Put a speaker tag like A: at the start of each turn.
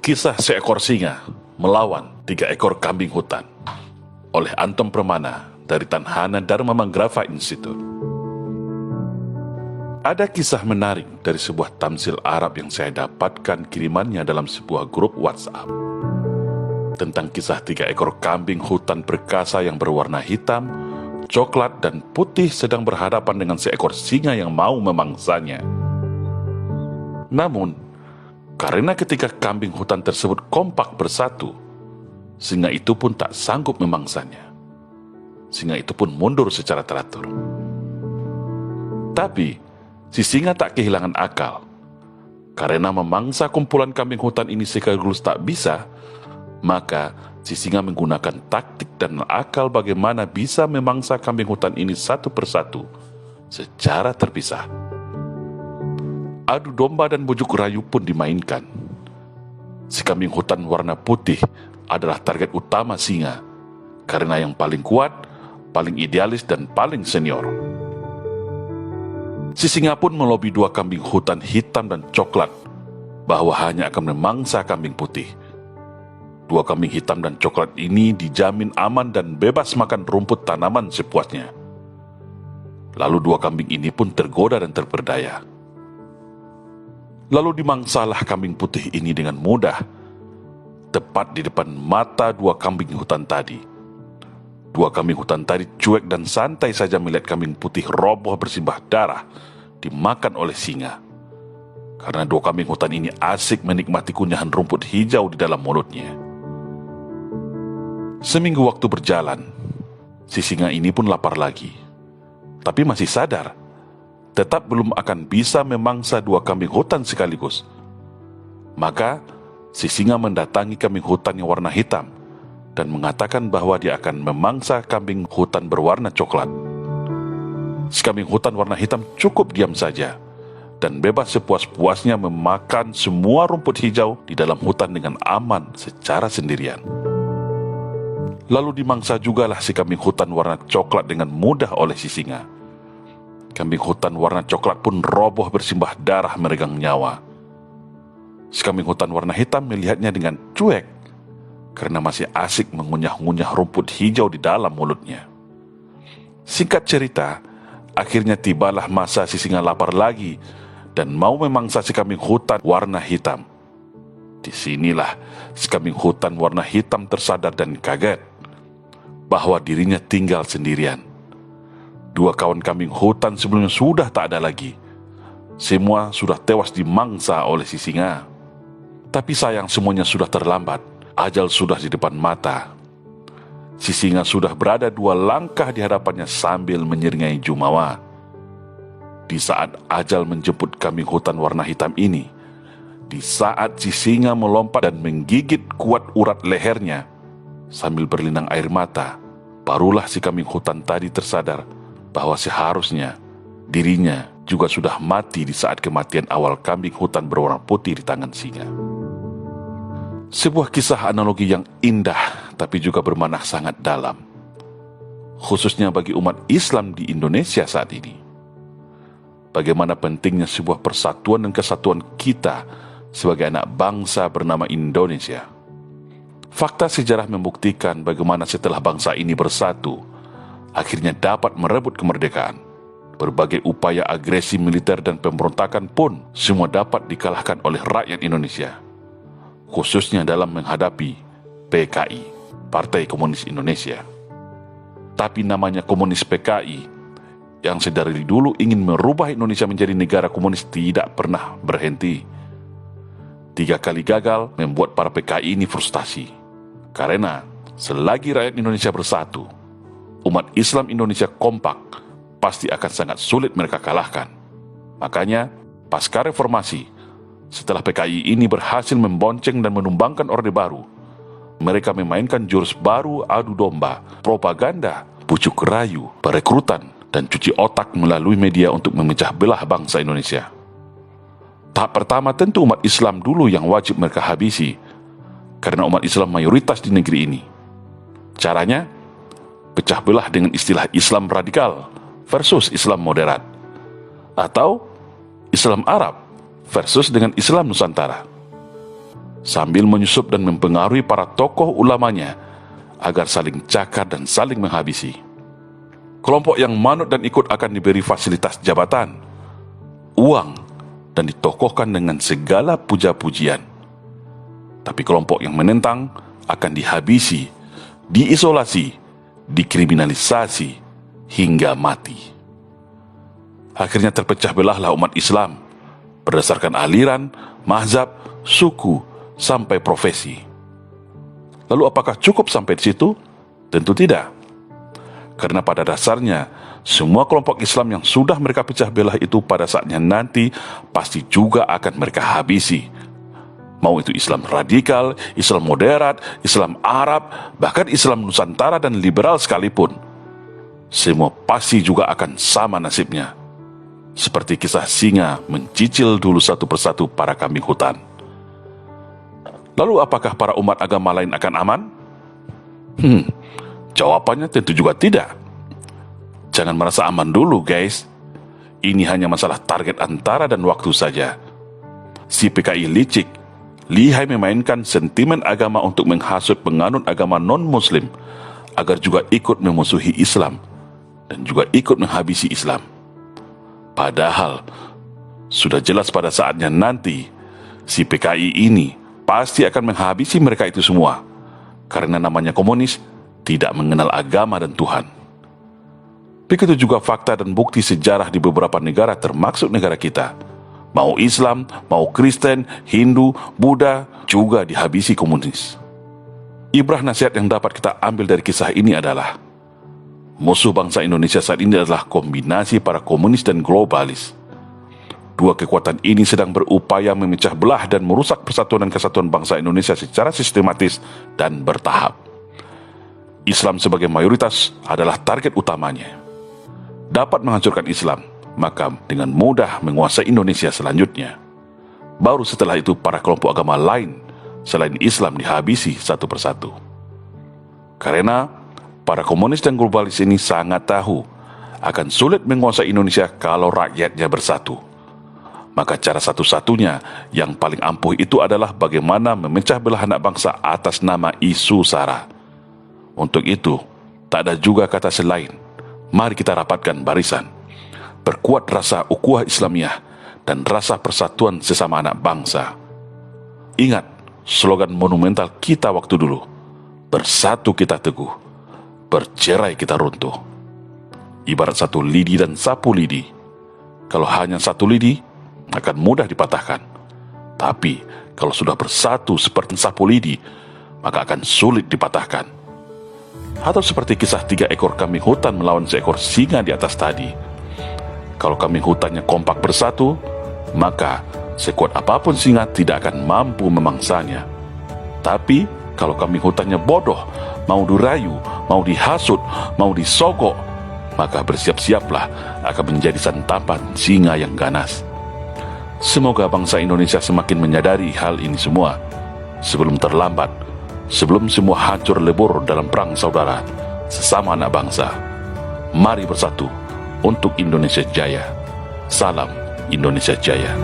A: Kisah seekor singa melawan 3 ekor kambing hutan oleh Anton Permana dari Tanhana Dharma Mangrava Institute. Ada kisah menarik dari sebuah tamsil Arab yang saya dapatkan kirimannya dalam sebuah grup WhatsApp tentang kisah 3 ekor kambing hutan perkasa yang berwarna hitam, coklat, dan putih sedang berhadapan dengan seekor singa yang mau memangsanya. Namun, karena ketika kambing hutan tersebut kompak bersatu, singa itu pun tak sanggup memangsanya. Singa itu pun mundur secara teratur. Tapi, si singa tak kehilangan akal. Karena memangsa kumpulan kambing hutan ini sekaligus tak bisa, maka si singa menggunakan taktik dan akal bagaimana bisa memangsa kambing hutan ini satu persatu secara terpisah. Adu domba dan bujuk rayu pun dimainkan. Si kambing hutan warna putih adalah target utama singa, karena yang paling kuat, paling idealis, dan paling senior. Si singa pun melobi 2 kambing hutan hitam dan coklat bahwa hanya akan memangsa kambing putih. 2 kambing hitam dan coklat ini dijamin aman dan bebas makan rumput tanaman sepuasnya. Lalu 2 kambing ini pun tergoda dan terperdaya. Lalu dimangsalah kambing putih ini dengan mudah, tepat di depan mata 2 kambing hutan tadi. 2 kambing hutan tadi cuek dan santai saja melihat kambing putih roboh bersimbah darah dimakan oleh singa. Karena 2 kambing hutan ini asik menikmati kunyahan rumput hijau di dalam mulutnya. Seminggu waktu berjalan, si singa ini pun lapar lagi. Tapi masih sadar, tetap belum akan bisa memangsa 2 kambing hutan sekaligus. Maka, si singa mendatangi kambing hutan yang warna hitam dan mengatakan bahwa dia akan memangsa kambing hutan berwarna coklat. Si kambing hutan warna hitam cukup diam saja dan bebas sepuas-puasnya memakan semua rumput hijau di dalam hutan dengan aman secara sendirian. Lalu dimangsa jugalah si kambing hutan warna coklat dengan mudah oleh si singa. Kambing hutan warna coklat pun roboh bersimbah darah meregang nyawa. Si kambing hutan warna hitam melihatnya dengan cuek karena masih asik mengunyah-ngunyah rumput hijau di dalam mulutnya. Singkat cerita, akhirnya tibalah masa si singa lapar lagi dan mau memangsa si kambing hutan warna hitam. Disinilah si kambing hutan warna hitam tersadar dan kaget bahwa dirinya tinggal sendirian. 2 kawan kambing hutan sebelumnya sudah tak ada lagi. Semua sudah tewas dimangsa oleh si singa. Tapi sayang, semuanya sudah terlambat. Ajal sudah di depan mata. Si singa sudah berada 2 langkah di hadapannya sambil menyeringai jumawa. Di saat ajal menjemput kambing hutan warna hitam ini, di saat si singa melompat dan menggigit kuat urat lehernya sambil berlinang air mata, barulah si kambing hutan tadi tersadar bahwa seharusnya dirinya juga sudah mati di saat kematian awal kambing hutan berwarna putih di tangan singa. Sebuah kisah analogi yang indah tapi juga bermakna sangat dalam, khususnya bagi umat Islam di Indonesia saat ini. Bagaimana pentingnya sebuah persatuan dan kesatuan kita sebagai anak bangsa bernama Indonesia. Fakta sejarah membuktikan bagaimana setelah bangsa ini bersatu, akhirnya dapat merebut kemerdekaan. Berbagai upaya agresi militer dan pemberontakan pun semua dapat dikalahkan oleh rakyat Indonesia, khususnya dalam menghadapi PKI, Partai Komunis Indonesia. Tapi namanya komunis PKI yang sedari dulu ingin merubah Indonesia menjadi negara komunis tidak pernah berhenti. 3 kali gagal membuat para PKI ini frustasi. Karena selagi rakyat Indonesia bersatu, umat Islam Indonesia kompak, pasti akan sangat sulit mereka kalahkan. Makanya, pasca reformasi, setelah PKI ini berhasil membonceng dan menumbangkan Orde Baru, mereka memainkan jurus baru adu domba, propaganda, bujuk rayu, perekrutan, dan cuci otak melalui media untuk memecah belah bangsa Indonesia. Tahap pertama tentu umat Islam dulu yang wajib mereka habisi, karena umat Islam mayoritas di negeri ini. Caranya, pecah belah dengan istilah Islam radikal versus Islam moderat, atau Islam Arab versus dengan Islam Nusantara. sambil menyusup dan mempengaruhi para tokoh ulamanya agar saling cakar dan saling menghabisi. Kelompok yang manut dan ikut akan diberi fasilitas jabatan, uang, dan ditokohkan dengan segala puja-pujian. Tapi kelompok yang menentang akan dihabisi, diisolasi, dikriminalisasi, hingga mati. Akhirnya terpecah belahlah umat Islam berdasarkan aliran, mazhab, suku, sampai profesi. Lalu apakah cukup sampai di situ? Tentu tidak. Karena pada dasarnya, semua kelompok Islam yang sudah mereka pecah belah itu pada saatnya nanti pasti juga akan mereka habisi. Mau itu Islam radikal, Islam moderat, Islam Arab, bahkan Islam Nusantara dan liberal sekalipun. Semua pasti juga akan sama nasibnya. Seperti kisah singa mencicil dulu satu persatu para kambing hutan. Lalu apakah para umat agama lain akan aman? Jawabannya tentu juga tidak. Jangan merasa aman dulu, guys. Ini hanya masalah target antara dan waktu saja. Si PKI licik, lihai memainkan sentimen agama untuk menghasut penganut agama non-muslim agar juga ikut memusuhi Islam dan juga ikut menghabisi Islam. Padahal sudah jelas pada saatnya nanti si PKI ini pasti akan menghabisi mereka itu semua, karena namanya komunis tidak mengenal agama dan Tuhan. Begitu juga fakta dan bukti sejarah di beberapa negara termasuk negara kita. Mau Islam, mau Kristen, Hindu, Buddha juga dihabisi komunis. Ibrah nasihat yang dapat kita ambil dari kisah ini adalah musuh bangsa Indonesia saat ini adalah kombinasi para komunis dan globalis. Dua kekuatan ini sedang berupaya memecah belah dan merusak persatuan dan kesatuan bangsa Indonesia secara sistematis dan bertahap. Islam sebagai mayoritas adalah target utamanya. Dapat menghancurkan Islam, maka dengan mudah menguasai Indonesia selanjutnya. Baru setelah itu para kelompok agama lain selain Islam dihabisi satu persatu. Karena para komunis dan globalis ini sangat tahu akan sulit menguasai Indonesia kalau rakyatnya bersatu. Maka cara satu-satunya yang paling ampuh itu adalah bagaimana memecah belah anak bangsa atas nama isu SARA. Untuk itu, tak ada juga kata selain, mari kita rapatkan barisan, perkuat rasa ukhuwah Islamiyah dan rasa persatuan sesama anak bangsa. Ingat slogan monumental kita waktu dulu, bersatu kita teguh, bercerai kita runtuh. Ibarat satu lidi dan sapu lidi. Kalau hanya satu lidi, akan mudah dipatahkan. Tapi kalau sudah bersatu seperti sapu lidi, maka akan sulit dipatahkan. Atau seperti kisah 3 ekor kambing hutan melawan seekor singa di atas tadi. Kalau kambing hutannya kompak bersatu, maka sekuat apapun singa tidak akan mampu memangsanya. Tapi kalau kambing hutannya bodoh, mau dirayu, mau dihasut, mau disogok, maka bersiap-siaplah akan menjadi santapan singa yang ganas. Semoga bangsa Indonesia semakin menyadari hal ini semua sebelum terlambat, sebelum semua hancur lebur dalam perang saudara sesama anak bangsa. Mari bersatu untuk Indonesia Jaya. Salam Indonesia Jaya.